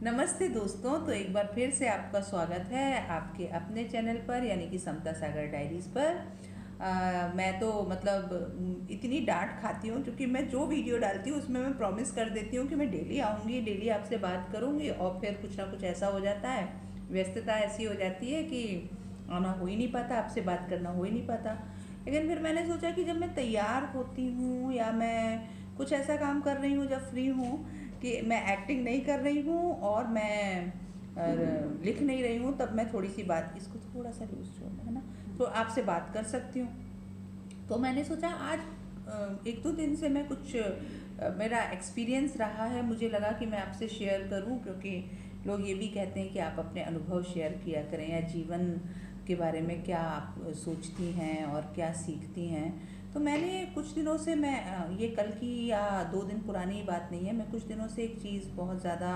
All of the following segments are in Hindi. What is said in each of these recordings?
नमस्ते दोस्तों, तो एक बार फिर से आपका स्वागत है आपके अपने चैनल पर यानी कि समता सागर डायरीज़ पर। मैं तो मतलब इतनी डांट खाती हूँ क्योंकि मैं जो वीडियो डालती हूँ उसमें मैं प्रॉमिस कर देती हूँ कि मैं डेली आऊँगी, डेली आपसे बात करूँगी और फिर कुछ ना कुछ ऐसा हो जाता है, व्यस्तता ऐसी हो जाती है कि आना हो ही नहीं पाता, आपसे बात करना हो ही नहीं पाता। लेकिन फिर मैंने सोचा कि जब मैं तैयार होती हूँ या मैं कुछ ऐसा काम कर रही हूँ जब फ्री हूँ कि मैं एक्टिंग नहीं कर रही हूँ और मैं लिख नहीं रही हूँ, तब मैं थोड़ी सी बात, इसको थोड़ा सा लूज छोड़ना है ना, तो आपसे बात कर सकती हूँ। तो मैंने सोचा आज एक दो दिन से मैं कुछ मेरा एक्सपीरियंस रहा है, मुझे लगा कि मैं आपसे शेयर करूं, क्योंकि लोग ये भी कहते हैं कि आप अपने अनुभव शेयर किया करें या जीवन के बारे में क्या आप सोचती हैं और क्या सीखती हैं। तो मैंने कुछ दिनों से ये कल की या 2 दिन पुरानी बात नहीं है, मैं कुछ दिनों से एक चीज़ बहुत ज़्यादा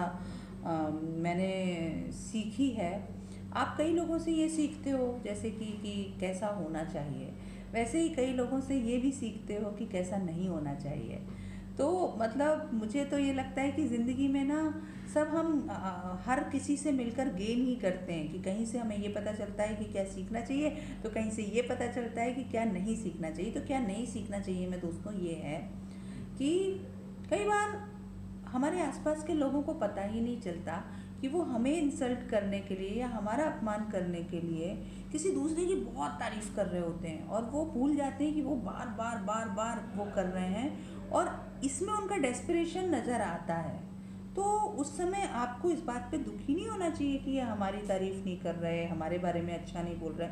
मैंने सीखी है। आप कई लोगों से ये सीखते हो जैसे कि कैसा होना चाहिए, वैसे ही कई लोगों से ये भी सीखते हो कि कैसा नहीं होना चाहिए। तो मतलब मुझे तो ये लगता है कि ज़िंदगी में ना सब हम हर किसी से मिलकर गेन ही करते हैं, कि कहीं से हमें ये पता चलता है कि क्या सीखना चाहिए, तो कहीं से ये पता चलता है कि क्या नहीं सीखना चाहिए। तो क्या नहीं सीखना चाहिए मैं दोस्तों ये है कि कई बार हमारे आसपास के लोगों को पता ही नहीं चलता कि वो हमें इंसल्ट करने के लिए या हमारा अपमान करने के लिए किसी दूसरे की बहुत तारीफ़ कर रहे होते हैं, और वो भूल जाते हैं कि वो बार बार बार बार वो कर रहे हैं और इसमें उनका डेस्परेशन नज़र आता है। तो उस समय आपको इस बात पे दुखी नहीं होना चाहिए कि ये हमारी तारीफ़ नहीं कर रहे, हमारे बारे में अच्छा नहीं बोल रहे।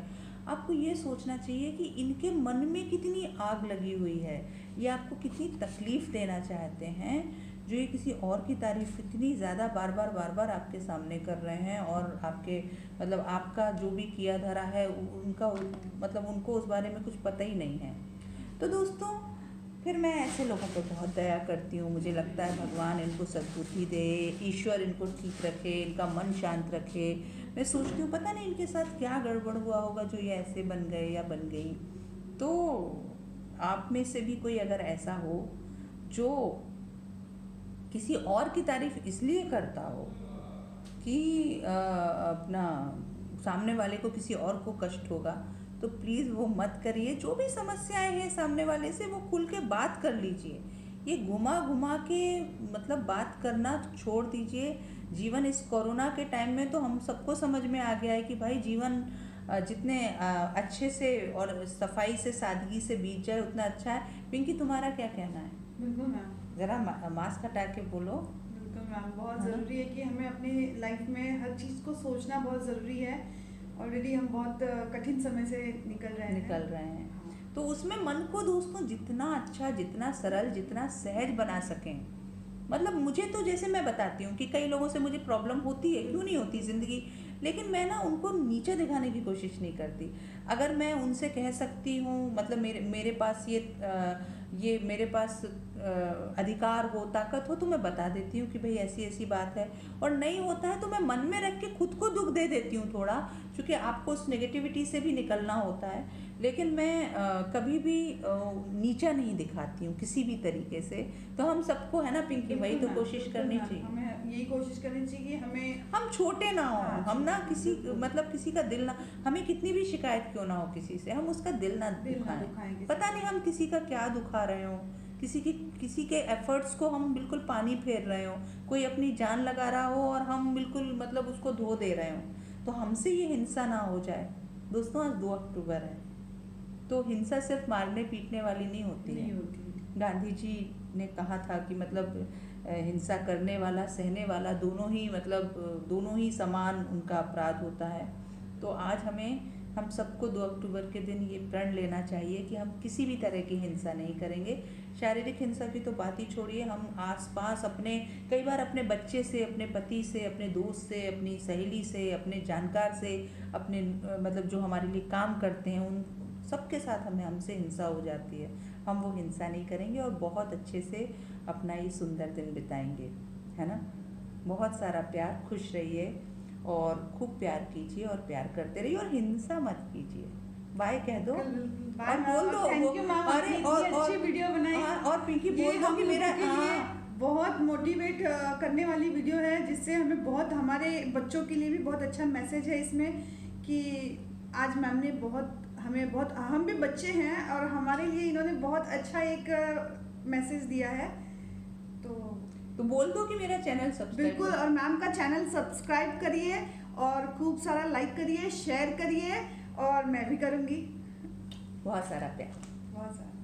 आपको ये सोचना चाहिए कि इनके मन में कितनी आग लगी हुई है, ये आपको कितनी तकलीफ़ देना चाहते हैं, जो ये किसी और की तारीफ़ इतनी ज़्यादा बार बार आपके सामने कर रहे हैं, और आपके मतलब आपका जो भी किया धरा है उनका मतलब उनको उस बारे में कुछ पता ही नहीं है। तो दोस्तों, फिर मैं ऐसे लोगों पर बहुत दया करती हूँ। मुझे लगता है भगवान इनको सद्बुद्धि दे, ईश्वर इनको ठीक रखे, इनका मन शांत रखे। मैं सोचती हूँ पता नहीं इनके साथ क्या गड़बड़ हुआ होगा जो ये ऐसे बन गए या बन गई। तो आप में से भी कोई अगर ऐसा हो जो किसी और की तारीफ़ इसलिए करता हो कि अपना सामने वाले को, किसी और को कष्ट होगा, तो प्लीज़ वो मत करिए। जो भी समस्याएं हैं सामने वाले से वो खुल के बात कर लीजिए। ये घुमा घुमा के मतलब बात करना छोड़ दीजिए। जीवन इस कोरोना के टाइम में तो हम सबको समझ में आ गया है कि भाई जीवन जितने अच्छे से और सफाई से सादगी से बीत जाए उतना अच्छा है। पिंकी, तुम्हारा क्या कहना है? बिल्कुल मैम। ज़रा मास्क हटा के बोलो। बिल्कुल मैम, बहुत है ना? ज़रूरी है कि हमें अपनी लाइफ में हर चीज़ को सोचना बहुत ज़रूरी है। ऑलरेडी हम बहुत कठिन समय से निकल रहे हैं। हाँ। तो उसमें मन को दोस्तों जितना अच्छा, जितना सरल, जितना सहज बना सकें। मतलब मुझे तो जैसे मैं बताती हूँ कि कई लोगों से मुझे प्रॉब्लम होती है, क्यों नहीं होती ज़िंदगी, लेकिन मैं ना उनको नीचे दिखाने की कोशिश नहीं करती। अगर मैं उनसे कह सकती हूँ, मतलब मेरे मेरे पास ये मेरे पास अधिकार हो, ताकत हो, तो मैं बता देती हूँ कि भाई ऐसी ऐसी बात है। और नहीं होता है तो मैं मन में रख के खुद को दुख दे देती हूँ थोड़ा, क्योंकि आपको उस नेगेटिविटी से भी निकलना होता है। लेकिन मैं कभी भी नीचा नहीं दिखाती हूँ किसी भी तरीके से। तो हम सबको है ना पिंकी, वही तो कोशिश करनी चाहिए। हमें यही कोशिश करनी चाहिए कि हम छोटे ना हो, हाँ, हम ना किसी बिल्कुल। मतलब किसी का दिल ना, हमें कितनी भी शिकायत क्यों ना हो किसी से, हम उसका दिल ना दुखाएं। किसी पता नहीं को। हम किसी का क्या दुखा रहे हो, किसी के एफर्ट्स को हम बिल्कुल पानी फेर रहे हो, कोई अपनी जान लगा रहा हो और हम बिल्कुल मतलब उसको धो दे रहे हो। तो हमसे ये हिंसा ना हो जाए। दोस्तों, आज 2 अक्टूबर है, तो हिंसा सिर्फ मारने पीटने वाली नहीं होती है। गांधी जी ने कहा था कि मतलब हिंसा करने वाला सहने वाला दोनों ही मतलब दोनों ही समान उनका अपराध होता है। तो आज हम सबको 2 अक्टूबर के दिन ये प्रण लेना चाहिए कि हम किसी भी तरह की हिंसा नहीं करेंगे। शारीरिक हिंसा की तो बात ही छोड़िए, हम आसपास अपने, कई बार अपने बच्चे से, अपने पति से, अपने दोस्त से, अपनी सहेली से, अपने जानकार से, अपने मतलब जो हमारे लिए काम करते हैं उन सबके साथ हमसे हिंसा हो जाती है। हम वो हिंसा नहीं करेंगे और बहुत अच्छे से अपना ये सुंदर दिन बिताएंगे, है ना? बहुत सारा प्यार, खुश रहिए और खूब प्यार कीजिए और प्यार करते रहिए और हिंसा मत कीजिए। बाय कह दो और बोल दो थैंक यू मैम, अरे आपने इतनी अच्छी वीडियो बनाई। और पिंकी ये बोल दो हम कि मेरा लोगों के लिए बहुत मोटिवेट करने वाली वीडियो है, जिससे हमें बहुत, हमारे बच्चों के लिए भी बहुत अच्छा मैसेज है इसमें कि आज मैम ने बहुत हम भी बच्चे हैं और हमारे लिए इन्होंने बहुत अच्छा एक मैसेज दिया है। तो बोल दो कि मेरा चैनल सब्सक्राइब बिल्कुल, और मैम का चैनल सब्सक्राइब करिए और खूब सारा लाइक करिए, शेयर करिए, और मैं भी करूँगी बहुत सारा प्यार। बहुत सारा।